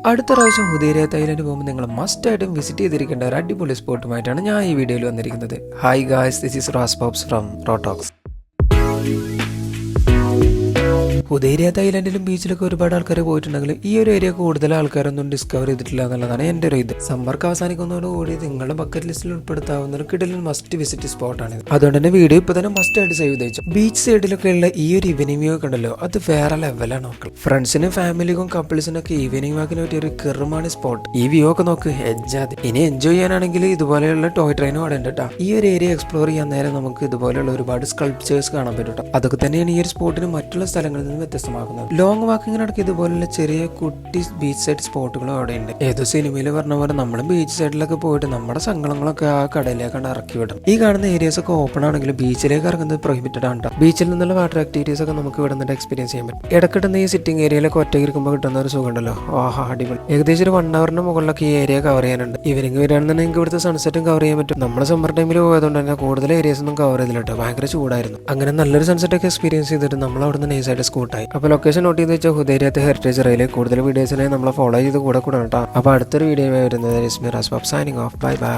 അടുത്ത പ്രാവശ്യം ഹുദൈരിയ തായ്ലൻഡ് പോകുമ്പോൾ നിങ്ങൾ മസ്റ്റ് ആയിട്ടും വിസിറ്റ് ചെയ്തിരിക്കേണ്ട ഒരു അടിപൊളി സ്പോട്ടുമായിട്ടാണ് ഞാൻ ഈ വീഡിയോയിൽ വന്നിരിക്കുന്നത്. ഹായ് ഗായ്സ്, ദിസ് ഈസ് റാസ് പോപ്സ് ഫ്രം റോട്ടോക്സ്. ഹുദൈരിയ തായ്ലൻഡിലും ബീച്ചിലൊക്കെ ഒരുപാട് ആൾക്കാർ പോയിട്ടുണ്ടെങ്കിലും ഈ ഒരു ഏരിയ കൂടുതൽ ആൾക്കാരൊന്നും ഡിസ്കവർ ചെയ്തിട്ടില്ല എന്നുള്ളതാണ് എൻ്റെ ഒരു ഇത്. സമ്മർക്ക് അവസാനിക്കുന്നതോടുകൂടി നിങ്ങളുടെ ബക്കറ്റ് ലിസ്റ്റിൽ ഉൾപ്പെടുത്താവുന്ന ഒരു കിടിലൻ മസ്റ്റ് വിസിറ്റ് സ്പോട്ടാണ്. അതുകൊണ്ട് തന്നെ വീഡിയോ ഇപ്പോൾ തന്നെ മസ്റ്റ് ആയിട്ട് സേവ് ചെയ്തു. ബീച്ച് സൈഡിലൊക്കെ ഉള്ള ഈ ഒരു ഈവനിങ് വ്യൂ ഒക്കെ ഉണ്ടല്ലോ, അത് വേറെ ലെവലാണ് നോക്കുക. ഫ്രണ്ട്സിനും ഫാമിലിക്കും കപ്പിൾസിനൊക്കെ ഈവനിങ് വാക്കിന് പറ്റിയ ഒരു കിറുമാണ് സ്പോട്ട്. ഈ വ്യൂ ഒക്കെ നോക്ക്, ഹെജ്ജാതി. ഇനി എൻജോയ് ചെയ്യാനാണെങ്കിൽ ഇതുപോലെയുള്ള ടോയ് ട്രെയിനും അവിടെ ഉണ്ട് കേട്ടോ. ഈ ഒരു ഏരിയ എക്സ്പ്ലോർ ചെയ്യാൻ നേരം നമുക്ക് ഇതുപോലെയുള്ള ഒരുപാട് സ്കൾപ്ചേഴ്സ് കാണാൻ പറ്റും. അതൊക്കെ തന്നെയാണ് ഈ ഒരു സ്പോട്ടിന് മറ്റുള്ള സ്ഥലങ്ങളിൽ നിന്ന് വ്യത്യസ്തമാക്കുന്നത്. ലോങ് വാക്കിങ്ങിനിടയ്ക്ക് ഇതുപോലുള്ള ചെറിയ കുട്ടി ബീച്ച് സൈഡ് സ്പോട്ടുകളും അവിടെ ഉണ്ട്. ഏതോ സിനിമയിൽ പറഞ്ഞ പോലെ നമ്മൾ ബീച്ച് സൈഡിലൊക്കെ പോയിട്ട് നമ്മുടെ സങ്കടങ്ങളൊക്കെ ആ കടയിലേക്കാണ് ഇറക്കി വിടും. ഈ കാണുന്ന ഏരിയസ് ഒക്കെ ഓപ്പൺ ആണെങ്കിൽ ബീച്ചിലേക്ക് ഇറങ്ങുന്നത് പ്രൊഹിബിറ്റഡ് ആണ്. ബീച്ചിൽ നിന്നുള്ള വാട്ടർ ആക്ടിവിറ്റീസ് ഒക്കെ നമുക്ക് ഇവിടെ നിന്ന് എക്സ്പീരിയൻസ് ചെയ്യാൻ പറ്റും. ഇടക്കിട്ടുന്ന ഈ സിറ്റിംഗ് ഏരിയയിലൊക്കെ ഒറ്റയ്ക്ക് ഇരിക്കുമ്പോൾ കിട്ടുന്ന ഒരു സുഖം ഉണ്ടല്ലോ, ആഹാ അടിപൊളി. ഏകദേശം ഒരു 1 hour മുകളിലൊക്കെ ഈ ഏരിയ കവർ ചെയ്യാനുണ്ട്. ഈവനിങ് വരികയാണെന്നുണ്ടെങ്കിൽ ഇവിടുത്തെ സൺസെറ്റും കവർ ചെയ്യാൻ പറ്റും. നമ്മുടെ സമ്മർ ടൈമിൽ പോയതുകൊണ്ട് തന്നെ കൂടുതൽ ഏരിയസ് ഒന്നും കവർ ചെയ്തില്ല കേട്ടോ, ഭയങ്കര ചൂടായിരുന്നു. അങ്ങനെ നല്ലൊരു സൺസെറ്റ് ഒക്കെ എക്സ്പീരിയൻസ് ചെയ്തിട്ട് നമ്മൾ അവിടെ നിന്ന് നൈസായിട്ട് സ്കൂട്ടായി. അപ്പോൾ ലൊക്കേഷൻ നോട്ട് ചെയ്ത് വെച്ചാൽ ഹുദൈരിയത്തെ ഹെറിറ്റേജ് റെയിൽ. കൂടുതൽ വീഡിയോസിനെ നമ്മളെ ഫോളോ ചെയ്ത് കൂടെ കേട്ടോ. അപ്പോൾ അടുത്തൊരു വീഡിയോ വരുന്നത് സൈനിങ് ഓഫ്. Bye bye.